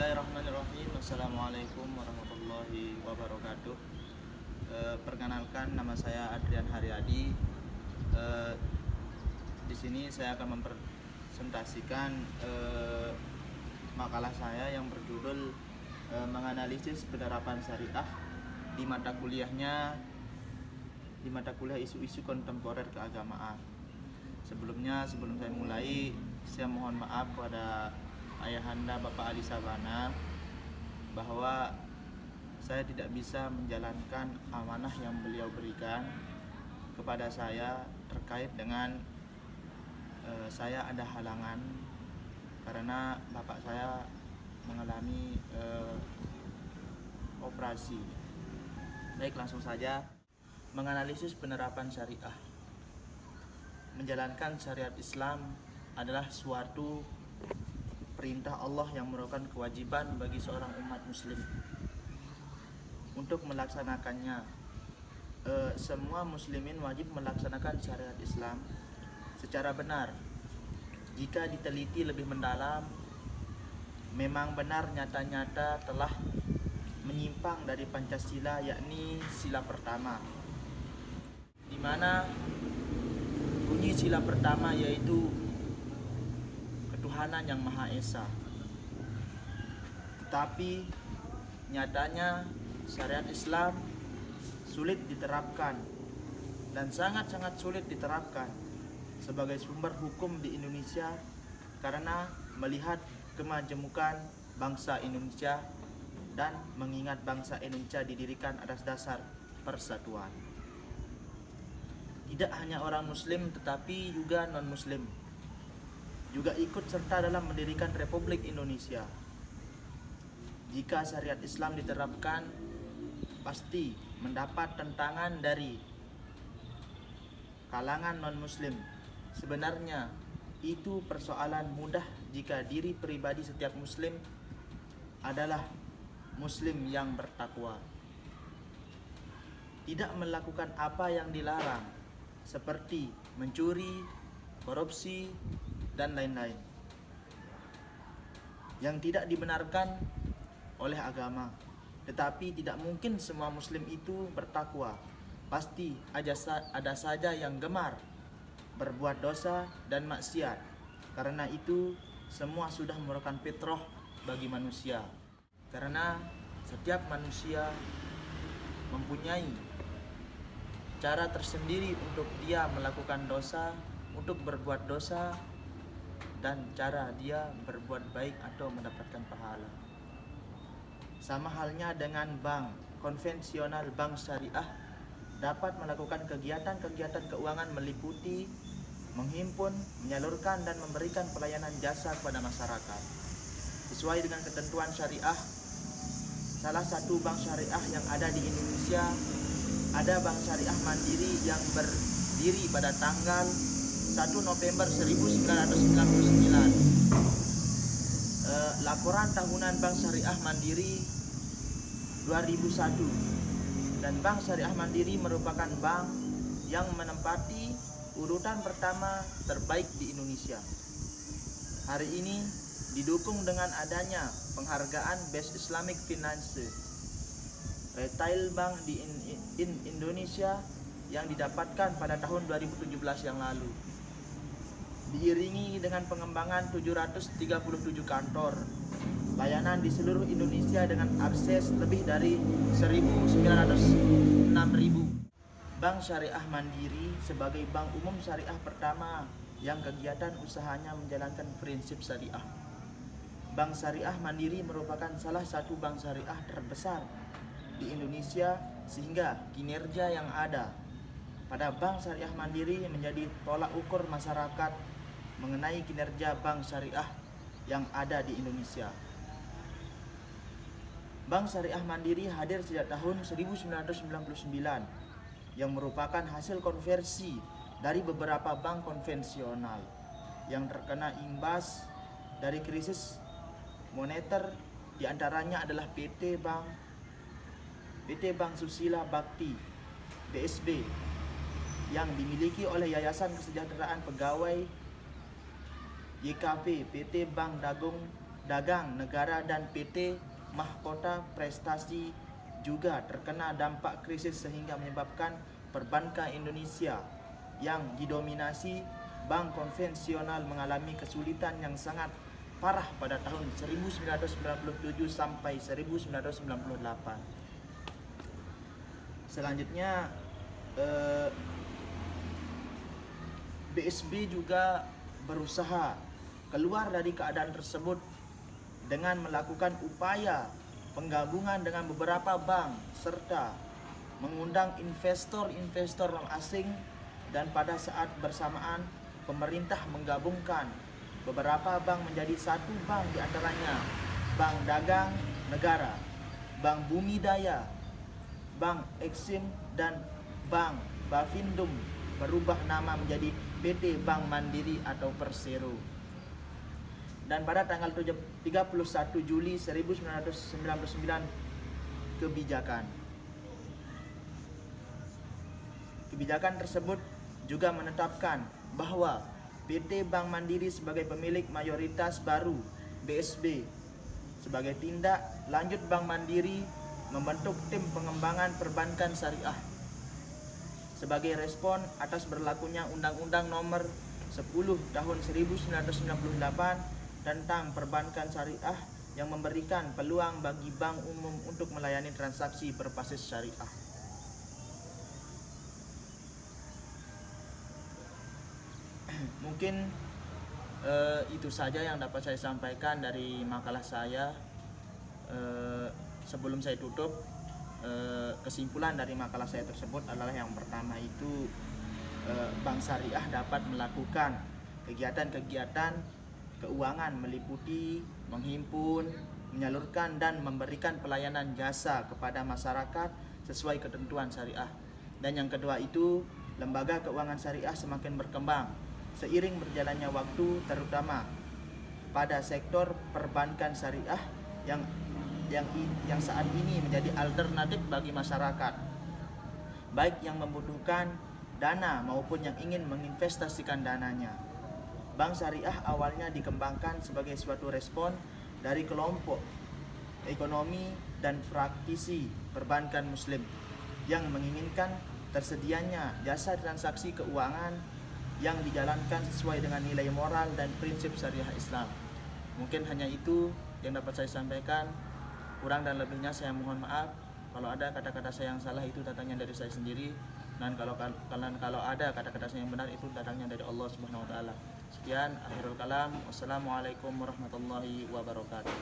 Bismillahirrahmanirrahim. Assalamualaikum warahmatullahi wabarakatuh. Perkenalkan, nama saya Adrian Haryadi. Di sini saya akan mempresentasikan makalah saya yang berjudul menganalisis penerapan syariah di mata kuliah isu-isu kontemporer keagamaan. Sebelum saya mulai, saya mohon maaf kepada Ayahanda Bapak Ali Sabana bahwa saya tidak bisa menjalankan amanah yang beliau berikan kepada saya terkait dengan saya ada halangan karena bapak saya mengalami operasi. Baik, langsung saja. Menganalisis penerapan syariah. Menjalankan syariat Islam adalah suatu perintah Allah yang merupakan kewajiban bagi seorang umat muslim untuk melaksanakannya. Semua muslimin wajib melaksanakan syariat Islam secara benar. Jika diteliti lebih mendalam, memang benar nyata-nyata telah menyimpang dari Pancasila, yakni sila pertama, di mana bunyi sila pertama yaitu ketuhanan yang Maha Esa. Tapi nyatanya syariat Islam sulit diterapkan dan sangat-sangat sulit diterapkan sebagai sumber hukum di Indonesia karena melihat kemajemukan bangsa Indonesia dan mengingat bangsa Indonesia didirikan atas dasar persatuan. Tidak hanya orang muslim tetapi juga non-muslim juga ikut serta dalam mendirikan Republik Indonesia. Jika syariat Islam diterapkan, pasti mendapat tentangan dari kalangan non-muslim. Sebenarnya itu persoalan mudah jika diri pribadi setiap muslim adalah muslim yang bertakwa, tidak melakukan apa yang dilarang seperti mencuri, korupsi, dan lain-lain yang tidak dibenarkan oleh agama. Tetapi tidak mungkin semua muslim itu bertakwa. Pasti ada saja yang gemar berbuat dosa dan maksiat. Karena itu semua sudah merupakan fitrah bagi manusia. Karena setiap manusia mempunyai cara tersendiri untuk dia melakukan dosa, untuk berbuat dosa, dan cara dia berbuat baik atau mendapatkan pahala. Sama halnya dengan bank konvensional, bank syariah dapat melakukan kegiatan-kegiatan keuangan meliputi menghimpun, menyalurkan, dan memberikan pelayanan jasa kepada masyarakat sesuai dengan ketentuan syariah. Salah satu bank syariah yang ada di Indonesia ada Bank Syariah Mandiri yang berdiri pada tanggal 1 November 1999. Laporan tahunan Bank Syariah Mandiri 2001. Dan Bank Syariah Mandiri merupakan bank yang menempati urutan pertama terbaik di Indonesia. Hari ini didukung dengan adanya penghargaan Best Islamic Finance Retail Bank di Indonesia yang didapatkan pada tahun 2017 yang lalu. Diiringi dengan pengembangan 737 kantor layanan di seluruh Indonesia dengan akses lebih dari 1.906.000. Bank Syariah Mandiri sebagai bank umum syariah pertama yang kegiatan usahanya menjalankan prinsip syariah. Bank Syariah Mandiri merupakan salah satu bank syariah terbesar di Indonesia sehingga kinerja yang ada pada Bank Syariah Mandiri menjadi tolak ukur masyarakat mengenai kinerja bank syariah yang ada di Indonesia. Bank Syariah Mandiri hadir sejak tahun 1999 yang merupakan hasil konversi dari beberapa bank konvensional yang terkena imbas dari krisis moneter, diantaranya adalah PT Bank Susila Bakti (BSB) yang dimiliki oleh Yayasan Kesejahteraan Pegawai YKP, PT Bank Dagung dagang negara dan PT Mahkota Prestasi juga terkena dampak krisis sehingga menyebabkan perbankan Indonesia yang didominasi bank konvensional mengalami kesulitan yang sangat parah pada tahun 1997 sampai 1998. Selanjutnya BSB juga berusaha keluar dari keadaan tersebut dengan melakukan upaya penggabungan dengan beberapa bank serta mengundang investor-investor asing, dan pada saat bersamaan pemerintah menggabungkan beberapa bank menjadi satu bank, diantaranya Bank Dagang Negara, Bank Bumi Daya, Bank Eksim, dan Bank Bavindum berubah nama menjadi PT Bank Mandiri atau Persero. Dan pada tanggal 31 Juli 1999 kebijakan tersebut juga menetapkan bahwa PT Bank Mandiri sebagai pemilik mayoritas baru BSB. Sebagai tindak lanjut, Bank Mandiri membentuk tim pengembangan perbankan syariah sebagai respon atas berlakunya Undang-Undang Nomor 10 Tahun 1998 tentang perbankan syariah yang memberikan peluang bagi bank umum untuk melayani transaksi berbasis syariah. Mungkin itu saja yang dapat saya sampaikan dari makalah saya. Sebelum saya tutup, kesimpulan dari makalah saya tersebut adalah yang pertama itu, bank syariah dapat melakukan kegiatan-kegiatan keuangan meliputi menghimpun, menyalurkan, dan memberikan pelayanan jasa kepada masyarakat sesuai ketentuan syariah. Dan yang kedua itu, lembaga keuangan syariah semakin berkembang seiring berjalannya waktu, terutama pada sektor perbankan syariah yang saat ini menjadi alternatif bagi masyarakat, baik yang membutuhkan dana maupun yang ingin menginvestasikan dananya. Bank syariah awalnya dikembangkan sebagai suatu respon dari kelompok ekonomi dan praktisi perbankan muslim yang menginginkan tersedianya jasa transaksi keuangan yang dijalankan sesuai dengan nilai moral dan prinsip syariah Islam. Mungkin hanya itu yang dapat saya sampaikan. Kurang dan lebihnya saya mohon maaf. Kalau ada kata-kata saya yang salah, itu datangnya dari saya sendiri. Dan kalau ada kata-kata saya yang benar, itu datangnya dari Allah Subhanahu wa taala. Sekian, akhirul kalam. Wassalamualaikum warahmatullahi wabarakatuh.